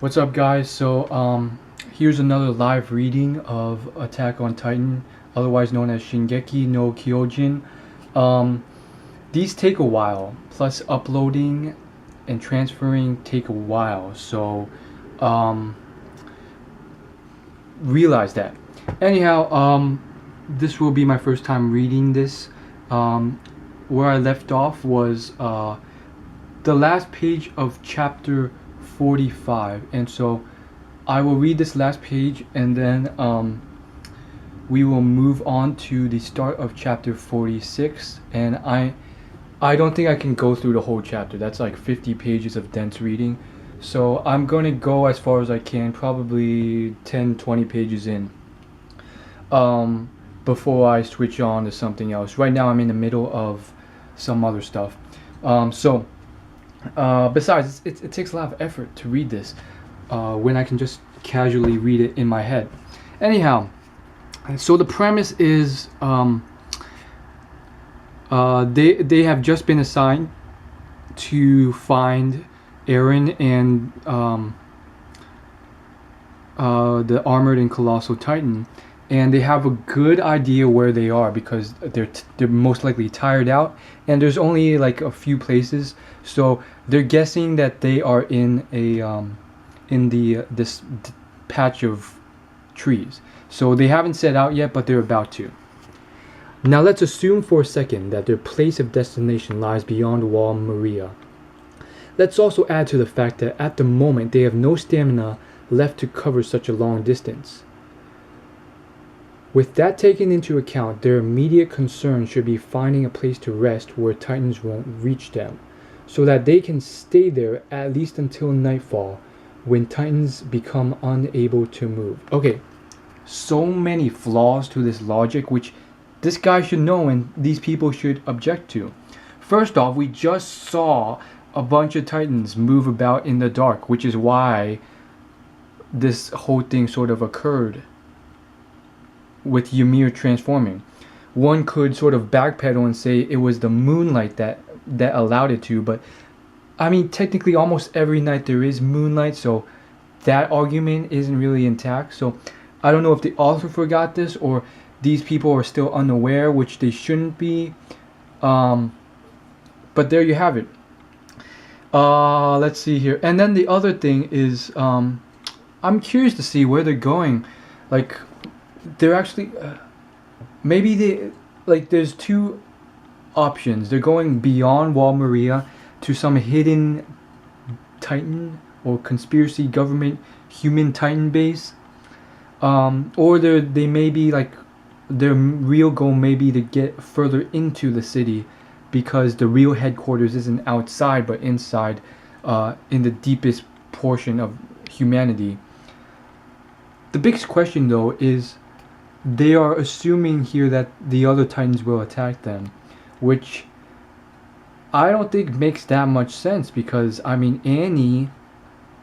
What's up, guys? Here's another live reading of Attack on Titan, otherwise known as Shingeki no Kyojin. Um, these take a while, plus uploading and transferring take a while, um, realize that. Anyhow, this will be my first time reading this. Where I left off was the last page of chapter 45, and so I will read this last page, and then we will move on to the start of chapter 46. And I don't think I can go through the whole chapter. That's like 50 pages of dense reading, so I'm going to go as far as I can, probably 10-20 pages in, before I switch on to something else. Right now I'm in the middle of some other stuff. Besides, it takes a lot of effort to read this when I can just casually read it in my head. Anyhow, so the premise is they have just been assigned to find Eren and the armored and colossal Titan, and they have a good idea where they are because they're most likely tired out, and there's only like a few places, so they're guessing that they are in this patch of trees. So they haven't set out yet, but they're about to. Now let's assume for a second that their place of destination lies beyond Wall Maria. Let's also add to the fact that at the moment they have no stamina left to cover such a long distance. With that taken into account, their immediate concern should be finding a place to rest where Titans won't reach them, so that they can stay there at least until nightfall, when Titans become unable to move. Okay, so many flaws to this logic, which this guy should know and these people should object to. First off, we just saw a bunch of Titans move about in the dark, which is why this whole thing sort of occurred with Ymir transforming. One could sort of backpedal and say it was the moonlight that allowed it to, but I mean, technically almost every night there is moonlight, so that argument isn't really intact. So I don't know if the author forgot this or these people are still unaware, which they shouldn't be. But there you have it. Let's see here. And then the other thing is, I'm curious to see where they're going. Like, they're actually maybe they, like, there's two options. They're going beyond Wall Maria to some hidden Titan or conspiracy government human Titan base, or they may be like, their real goal may be to get further into the city, because the real headquarters isn't outside but inside, in the deepest portion of humanity. The biggest question though is, they are assuming here that the other Titans will attack them, which I don't think makes that much sense, because I mean, Annie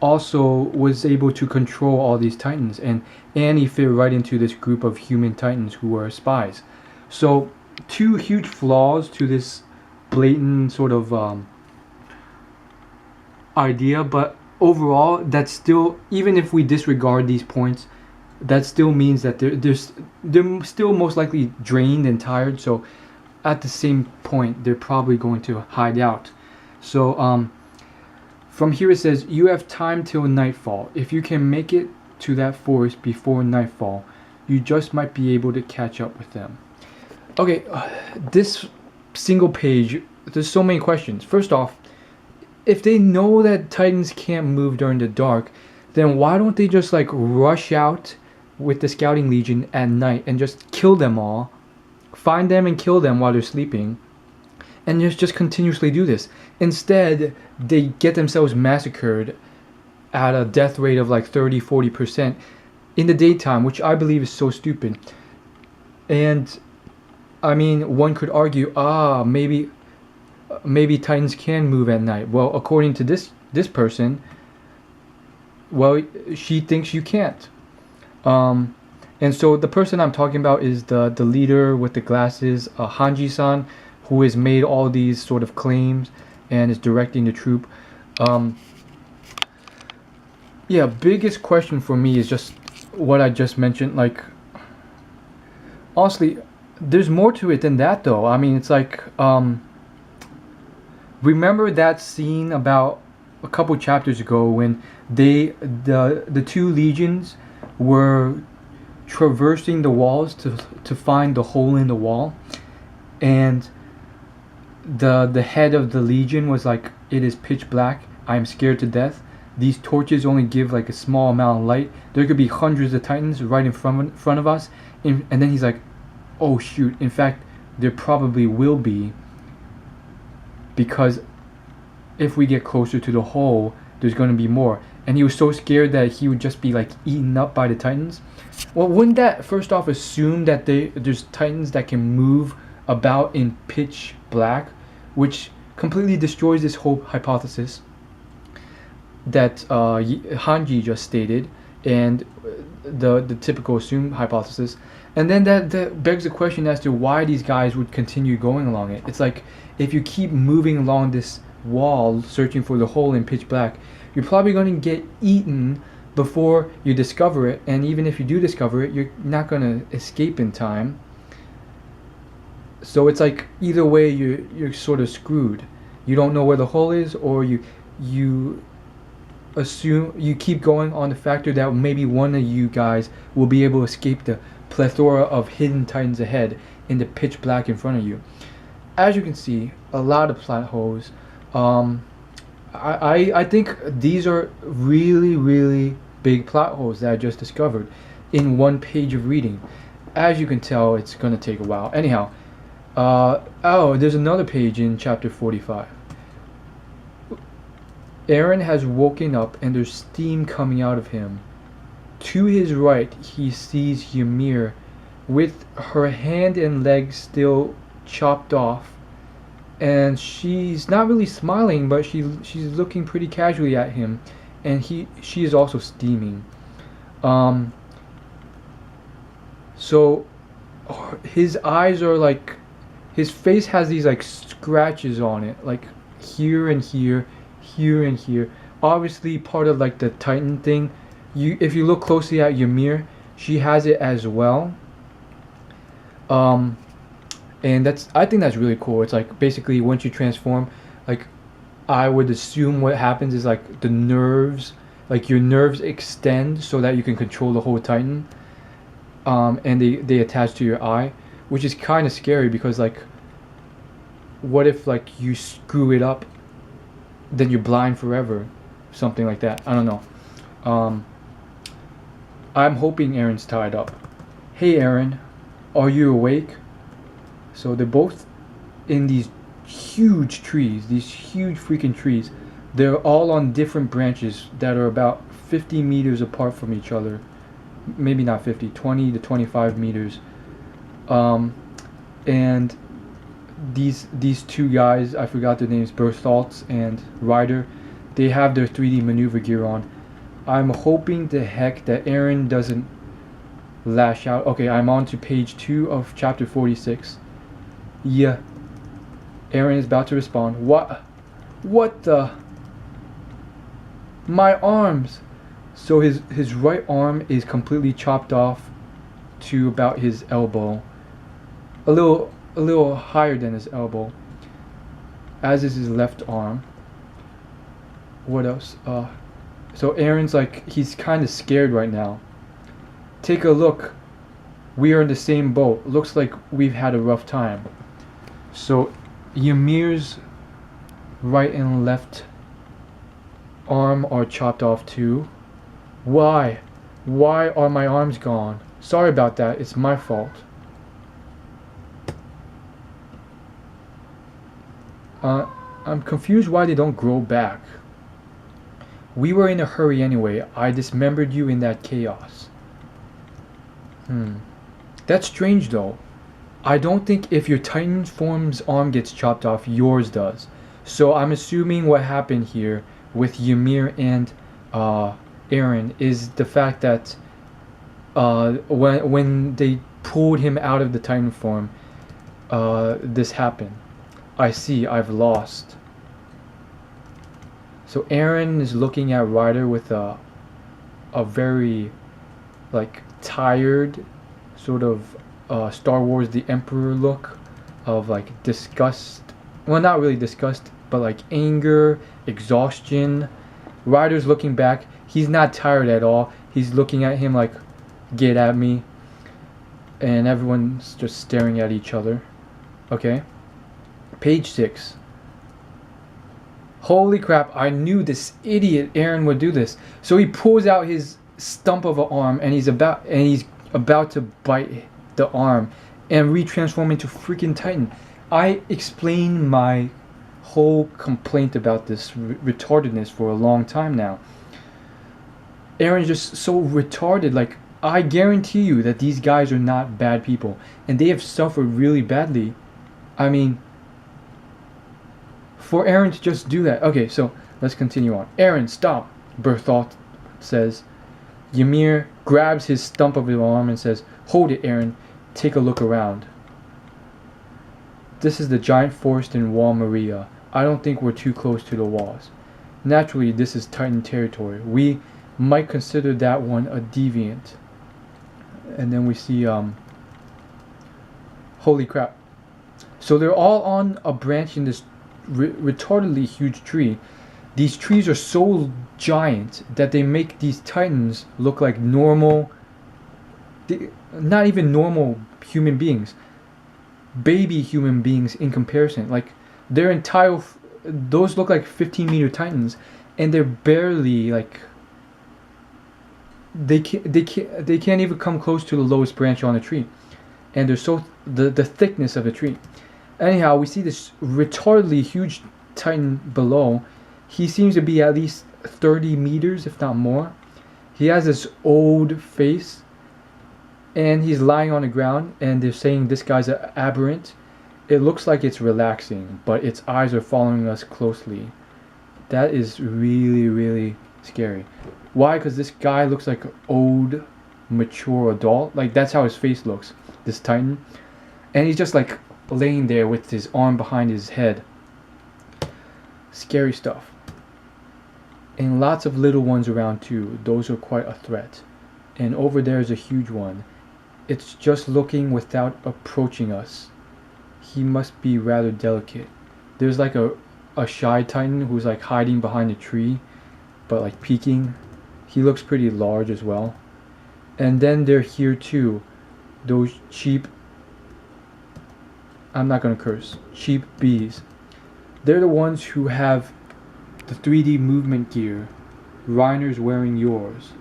also was able to control all these Titans, and Annie fit right into this group of human Titans who were spies. So two huge flaws to this blatant sort of idea, but overall that's still, even if we disregard these points, that still means that they're still most likely drained and tired, so at the same point they're probably going to hide out. So from here it says, you have time till nightfall. If you can make it to that forest before nightfall, you just might be able to catch up with them. Okay, this single page, there's so many questions. First off, if they know that Titans can't move during the dark, then why don't they just like rush out with the scouting legion at night and just kill them all, find them and kill them while they're sleeping, and just continuously do this? Instead, they get themselves massacred at a death rate of like 30-40% in the daytime, which I believe is so stupid. And I mean, one could argue, maybe Titans can move at night. Well, according to this person, well, she thinks you can't. And so the person I'm talking about is the leader with the glasses, Hanji-san, who has made all these sort of claims and is directing the troop. Yeah, biggest question for me is just what I just mentioned. Like, honestly, there's more to it than that, though. I mean, it's like, remember that scene about a couple chapters ago when the two legions were traversing the walls to find the hole in the wall, and the head of the legion was like, "It is pitch black. I am scared to death. These torches only give like a small amount of light. There could be hundreds of titans right in front of us." And then he's like, "Oh shoot! In fact, there probably will be, because if we get closer to the hole, there's going to be more." And he was so scared that he would just be like eaten up by the titans. Well, wouldn't that first off assume that there's titans that can move about in pitch black, which completely destroys this whole hypothesis that Hanji just stated, and the typical assumed hypothesis. And then that begs the question as to why these guys would continue going along it. It's like, if you keep moving along this wall searching for the hole in pitch black, you're probably going to get eaten before you discover it, and even if you do discover it, you're not going to escape in time. So it's like, either way, you're sort of screwed. You don't know where the hole is, or you assume, you keep going on the factor that maybe one of you guys will be able to escape the plethora of hidden titans ahead in the pitch black in front of you. As you can see, a lot of plot holes. I think these are really, really big plot holes that I just discovered in one page of reading. As you can tell, it's going to take a while. Anyhow, there's another page in chapter 45. Eren has woken up and there's steam coming out of him. To his right, he sees Ymir with her hand and leg still chopped off, and she's not really smiling, but she's looking pretty casually at him, and she is also steaming. So his eyes are like, his face has these like scratches on it, like here and here, here and here. Obviously part of like the Titan thing. If you look closely at Ymir, she has it as well. And I think that's really cool. It's like, basically once you transform, like, I would assume what happens is like the nerves, like your nerves extend so that you can control the whole Titan. And they attach to your eye, which is kind of scary, because like, what if like you screw it up, then you're blind forever, something like that. I don't know. I'm hoping Eren's tied up. Hey Eren, are you awake? So they're both in these huge trees, these huge freaking trees. They're all on different branches that are about 50 meters apart from each other. Maybe not 50, 20 to 25 meters. And these two guys, I forgot their names, Bertholtz and Ryder, they have their 3D maneuver gear on. I'm hoping to heck that Eren doesn't lash out. Okay, I'm on to page 2 of chapter 46. Yeah, Eren is about to respond. What the? My arms! So his right arm is completely chopped off to about his elbow. A little higher than his elbow. As is his left arm. What else? So Eren's like, he's kind of scared right now. Take a look. We are in the same boat. Looks like we've had a rough time. So Ymir's right and left arm are chopped off too. Why? Why are my arms gone? Sorry about that. It's my fault. I'm confused why they don't grow back. We were in a hurry anyway. I dismembered you in that chaos. That's strange though. I don't think if your Titan form's arm gets chopped off, yours does. So I'm assuming what happened here with Ymir and Eren is the fact that when they pulled him out of the Titan form, this happened. I see, I've lost. So Eren is looking at Ryder with a a very like tired sort of Star Wars the Emperor look of like disgust. Well, not really disgust, but like anger, exhaustion. Ryder's looking back. He's not tired at all. He's looking at him like, get at me. And everyone's just staring at each other. Okay. Page 6. Holy crap, I knew this idiot Eren would do this. So he pulls out his stump of an arm and he's about to bite the arm and retransform into freaking Titan. I explained my whole complaint about this retardedness for a long time now. Eren's just so retarded. Like, I guarantee you that these guys are not bad people and they have suffered really badly. I mean, for Eren to just do that. Okay, so let's continue on. Eren, stop, Bertholdt says. Ymir grabs his stump of his arm and says, hold it, Eren. Take a look around. This is the giant forest in Wall Maria. I don't think we're too close to the walls. Naturally, this is Titan territory. We might consider that one a deviant. And then we see, holy crap. So they're all on a branch in this retardedly huge tree. These trees are so giant that they make these Titans look like normal, not even normal human beings, baby human beings in comparison. Like their entire, those look like 15-meter Titans, and they're barely like, they can't even come close to the lowest branch on the tree, and they're so the thickness of the tree. Anyhow, we see this retardedly huge Titan below. He seems to be at least 30 meters, if not more. He has this old face, and he's lying on the ground, and they're saying this guy's aberrant. It looks like it's relaxing, but its eyes are following us closely. That is really, really scary. Why? Because this guy looks like an old, mature adult. Like, that's how his face looks, this Titan. And he's just like laying there with his arm behind his head. Scary stuff. And lots of little ones around too. Those are quite a threat. And over there is a huge one. It's just looking without approaching us. He must be rather delicate. There's like a shy Titan who's like hiding behind a tree, but like peeking. He looks pretty large as well. And then they're here too. Those cheap, I'm not gonna curse, cheap bees. They're the ones who have the 3D movement gear. Reiner's wearing yours.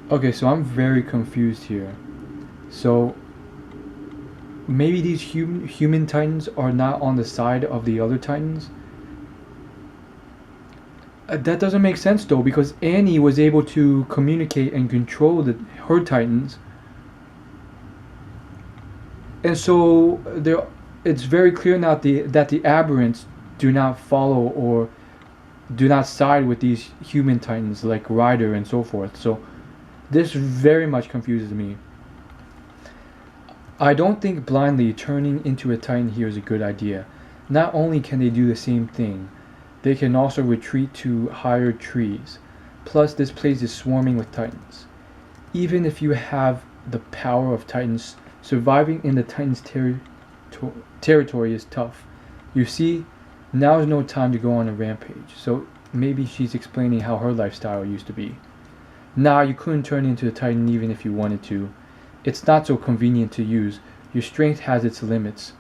Okay, so I'm very confused here. So maybe these human Titans are not on the side of the other Titans? That doesn't make sense though, because Annie was able to communicate and control her Titans. And so it's very clear now that the aberrants do not follow or do not side with these human Titans like Ryder and so forth. So this very much confuses me. I don't think blindly turning into a Titan here is a good idea. Not only can they do the same thing, they can also retreat to higher trees. Plus, this place is swarming with Titans. Even if you have the power of Titans, surviving in the Titans' territory is tough. You see, now is no time to go on a rampage. So maybe she's explaining how her lifestyle used to be. Nah, you couldn't turn into a Titan even if you wanted to. It's not so convenient to use. Your strength has its limits.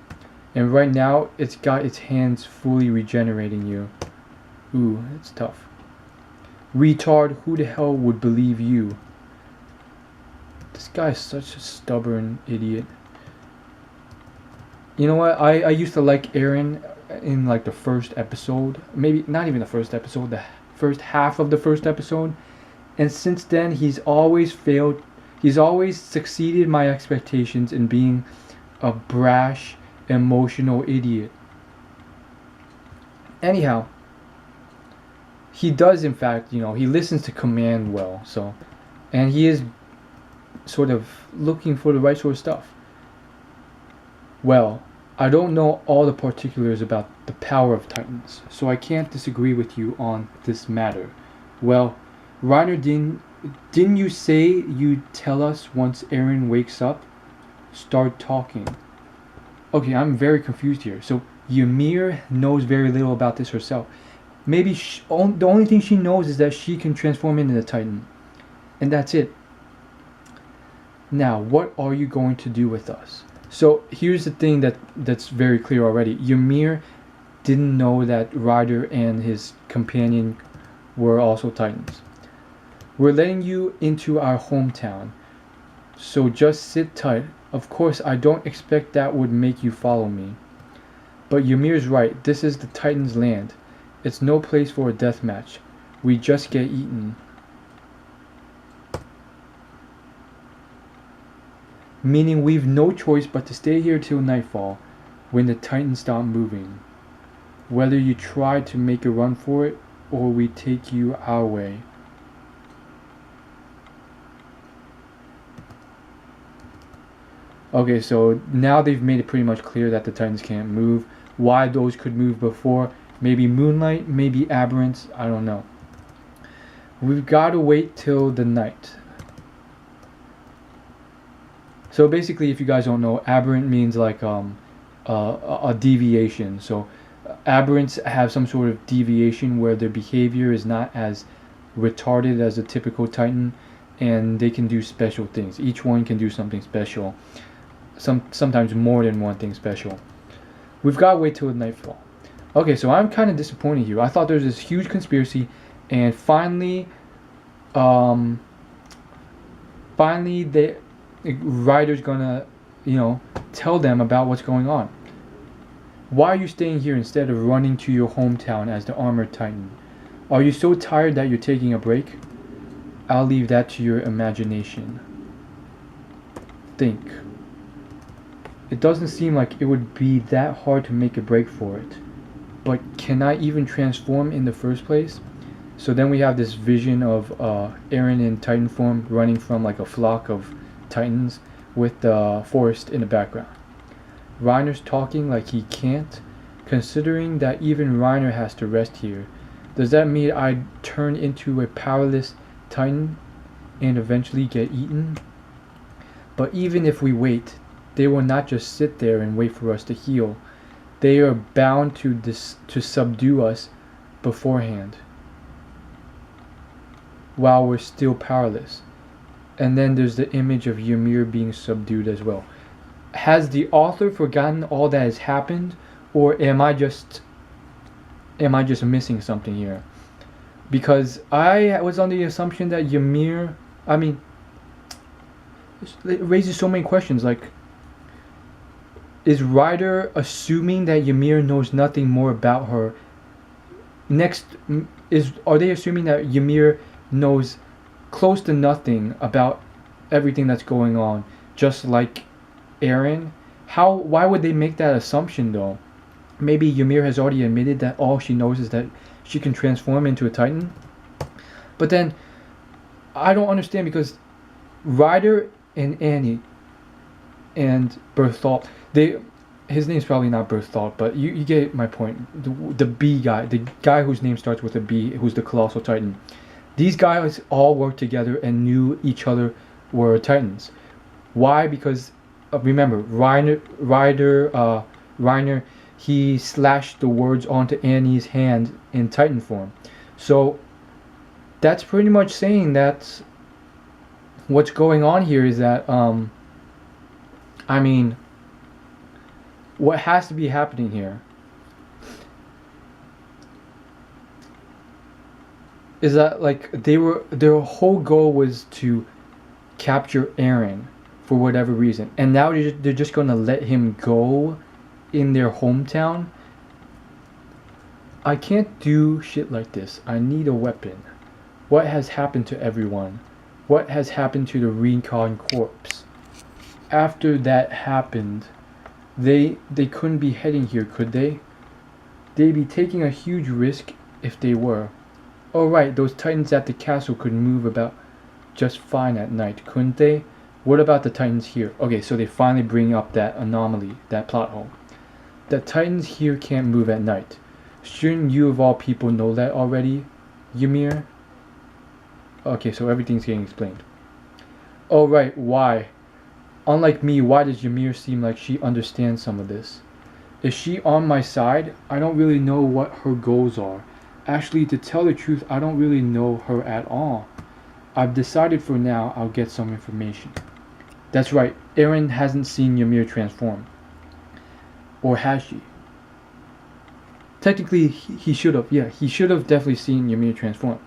And right now, it's got its hands fully regenerating you. Ooh, it's tough. Retard, who the hell would believe you? This guy is such a stubborn idiot. You know what? I used to like Eren in like the first episode. Maybe not even the first episode, the first half of the first episode. And since then, he's always failed. He's always succeeded my expectations in being a brash, emotional idiot. Anyhow, he does in fact, he listens to command well. So, and he is sort of looking for the right sort of stuff. Well, I don't know all the particulars about the power of Titans, so I can't disagree with you on this matter. Well, Reiner, didn't you say you'd tell us once Eren wakes up? Start talking. Okay, I'm very confused here. So Ymir knows very little about this herself. Maybe the only thing she knows is that she can transform into a Titan. And that's it. Now, what are you going to do with us? So here's the thing that's very clear already. Ymir didn't know that Ryder and his companion were also Titans. We're letting you into our hometown, so just sit tight. Of course, I don't expect that would make you follow me. But Ymir's right, this is the Titans' land. It's no place for a death match. We just get eaten. Meaning we've no choice but to stay here till nightfall, when the Titans stop moving. Whether you try to make a run for it, or we take you our way. Okay, so now they've made it pretty much clear that the Titans can't move. Why those could move before? Maybe Moonlight, maybe Aberrants, I don't know. We've got to wait till the night. So basically, if you guys don't know, aberrant means like a deviation. So aberrants have some sort of deviation where their behavior is not as retarded as a typical Titan, and they can do special things. Each one can do something special. Sometimes more than one thing special. We've got to wait till nightfall. Okay, so I'm kind of disappointed here. I thought there was this huge conspiracy, and finally Ryder's gonna, tell them about what's going on. Why are you staying here instead of running to your hometown as the armored Titan? Are you so tired that you're taking a break? I'll leave that to your imagination. Think. It doesn't seem like it would be that hard to make a break for it. But can I even transform in the first place? So then we have this vision of Eren in Titan form running from like a flock of Titans with the forest in the background. Reiner's talking like he can't, considering that even Reiner has to rest here. Does that mean I'd turn into a powerless Titan and eventually get eaten? But even if we wait, they will not just sit there and wait for us to heal. They are bound to subdue us beforehand, while we're still powerless. And then there's the image of Ymir being subdued as well. Has the author forgotten all that has happened, or am I just missing something here? Because I was under the assumption that Ymir, it raises so many questions. Like, is Ryder assuming that Ymir knows nothing more about her? Are they assuming that Ymir knows close to nothing about everything that's going on, just like Eren? Why would they make that assumption though? Maybe Ymir has already admitted that all she knows is that she can transform into a Titan. But then I don't understand, because Ryder and Annie and Berthold, his name's probably not Berthold, but you get my point. The B guy, the guy whose name starts with a B, who's the Colossal Titan. These guys all worked together and knew each other were Titans. Why? Because remember, Reiner, he slashed the words onto Annie's hand in Titan form. So that's pretty much saying that what's going on here is that what has to be happening here is that like their whole goal was to capture Eren for whatever reason, and now they're just gonna let him go in their hometown. I can't do shit like this. I need a weapon. What has happened to everyone? What has happened to the Recon Corps? After that happened, they couldn't be heading here, could they? They'd be taking a huge risk if they were. Oh right, those Titans at the castle could move about just fine at night, couldn't they? What about the Titans here? Okay, so they finally bring up that anomaly, that plot hole. The Titans here can't move at night. Shouldn't you of all people know that already, Ymir? Okay, so everything's getting explained. Oh right, why? Unlike me, why does Ymir seem like she understands some of this? Is she on my side? I don't really know what her goals are. Actually, to tell the truth, I don't really know her at all. I've decided for now I'll get some information. That's right, Eren hasn't seen Ymir transform. Or has she? Technically, he should have. Yeah, he should have definitely seen Ymir transform.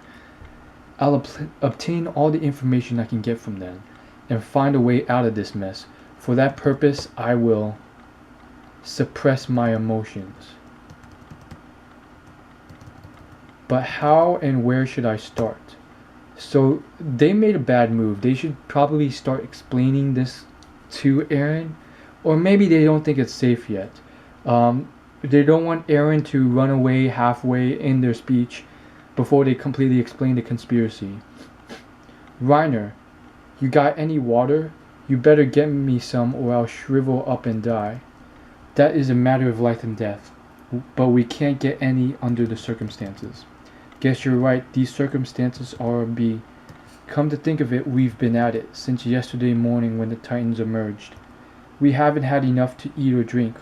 I'll obtain all the information I can get from them and find a way out of this mess. For that purpose, I will suppress my emotions. But how and where should I start? So they made a bad move. They should probably start explaining this to Eren, or maybe they don't think it's safe yet. They don't want Eren to run away halfway in their speech before they completely explain the conspiracy. Reiner, you got any water? You better get me some or I'll shrivel up and die. That is a matter of life and death, but we can't get any under the circumstances. Guess you're right, these circumstances are B. Come to think of it, we've been at it since yesterday morning when the Titans emerged. We haven't had enough to eat or drink.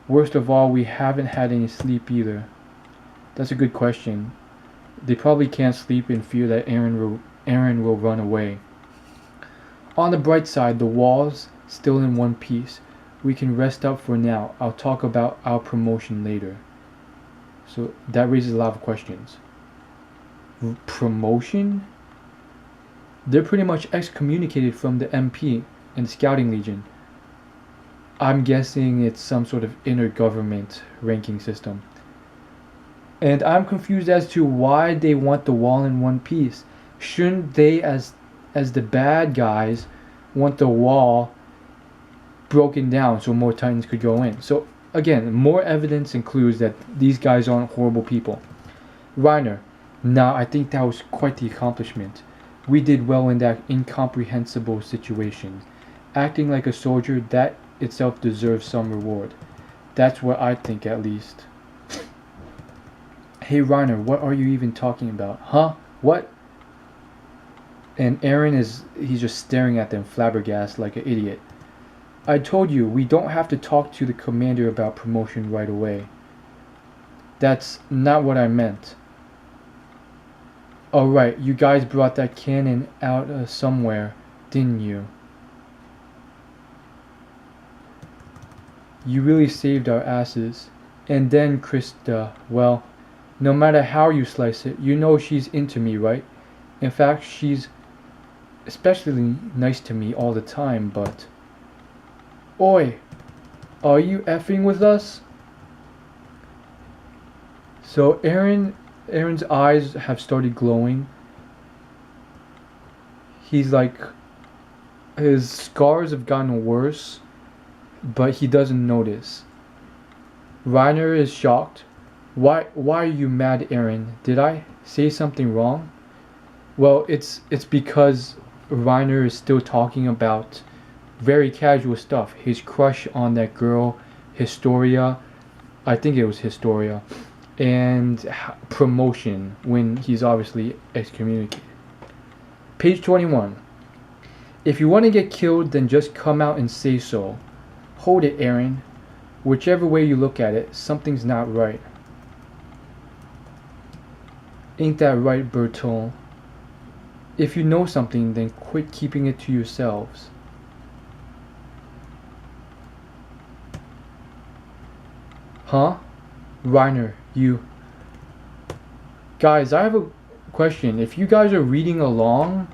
Worst of all, we haven't had any sleep either. That's a good question. They probably can't sleep in fear that Eren will run away. On the bright side, the wall's still in one piece. We can rest up for now. I'll talk about our promotion later. So that raises a lot of questions. Promotion? They're pretty much excommunicated from the MP and the Scouting Legion. I'm guessing it's some sort of intergovernment ranking system. And I'm confused as to why they want the wall in one piece. Shouldn't they, as the bad guys, want the wall broken down so more Titans could go in? So again, more evidence includes that these guys aren't horrible people. Reiner, nah, I think that was quite the accomplishment. We did well in that incomprehensible situation. Acting like a soldier, that itself deserves some reward. That's what I think, at least. Hey Reiner, what are you even talking about? Huh? What? And Eren he's just staring at them flabbergasted like an idiot. I told you, we don't have to talk to the commander about promotion right away. That's not what I meant. Oh right, you guys brought that cannon out somewhere, didn't you? You really saved our asses. And then Krista, well, no matter how you slice it, you know she's into me, right? In fact, she's especially nice to me all the time, but... Oi! Are you effing with us? So Eren's eyes have started glowing. He's like... His scars have gotten worse, but he doesn't notice. Reiner is shocked. Why are you mad, Eren? Did I say something wrong? Well, it's because Reiner is still talking about very casual stuff. His crush on that girl, Historia. I think it was Historia. And promotion when he's obviously excommunicated. Page 21. If you want to get killed, then just come out and say so. Hold it, Eren. Whichever way you look at it, something's not right. Ain't that right, Bertolt? If you know something, then quit keeping it to yourselves. Huh? Reiner, you... Guys, I have a question. If you guys are reading along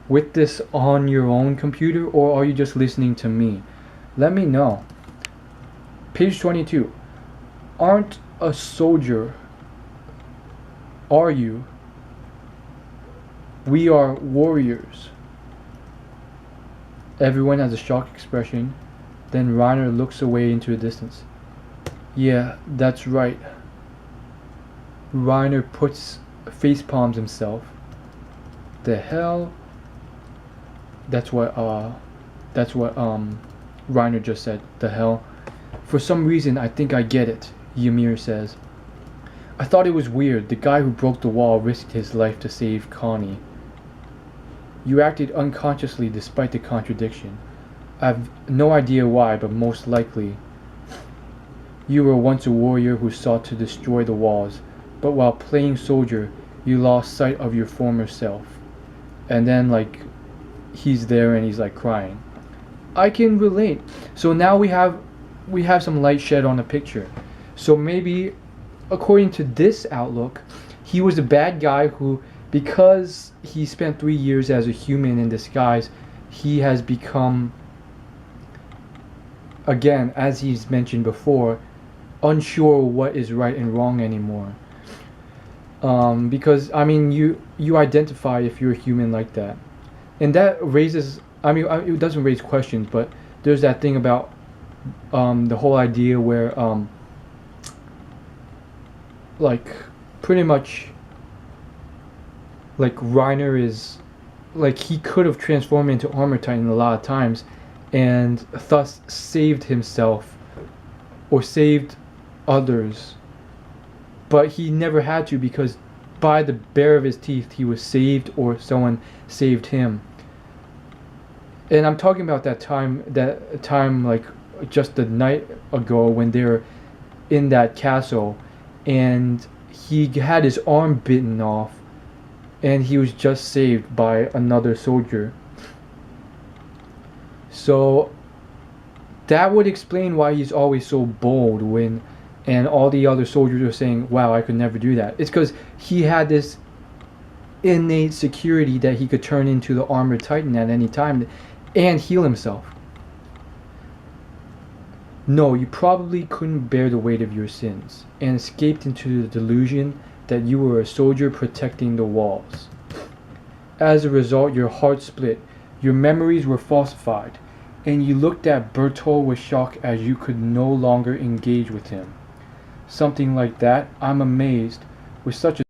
with this on your own computer, or are you just listening to me? Let me know. Page 22. Aren't a soldier... Are you? We are warriors. Everyone has a shocked expression. Then Reiner looks away into the distance. Yeah, that's right. Reiner face palms himself. The hell? That's what Reiner just said. The hell? For some reason, I think I get it, Ymir says. I thought it was weird. The guy who broke the wall risked his life to save Connie. You acted unconsciously despite the contradiction. I've no idea why, but most likely you were once a warrior who sought to destroy the walls, but while playing soldier, you lost sight of your former self. And then, like, he's there and he's like crying. I can relate. So now we have some light shed on the picture. So maybe, according to this outlook, he was a bad guy who, because he spent 3 years as a human in disguise, he has become, again, as he's mentioned before, unsure what is right and wrong anymore. Because, I mean, you identify if you're a human like that. And that raises, I mean, it doesn't raise questions, but there's that thing about the whole idea where, like, pretty much, like, Reiner is, like, he could have transformed into Armor Titan a lot of times, and thus saved himself, or saved others. But he never had to, because by the bare of his teeth, he was saved, or someone saved him. And I'm talking about that time, like, just a night ago when they were in that castle, and he had his arm bitten off, and he was just saved by another soldier. So that would explain why he's always so bold when, and all the other soldiers are saying, wow, I could never do that. It's because he had this innate security that he could turn into the Armored Titan at any time and heal himself. No, you probably couldn't bear the weight of your sins and escaped into the delusion that you were a soldier protecting the walls. As a result, your heart split, your memories were falsified, and you looked at Bertolt with shock as you could no longer engage with him. Something like that, I'm amazed, with such a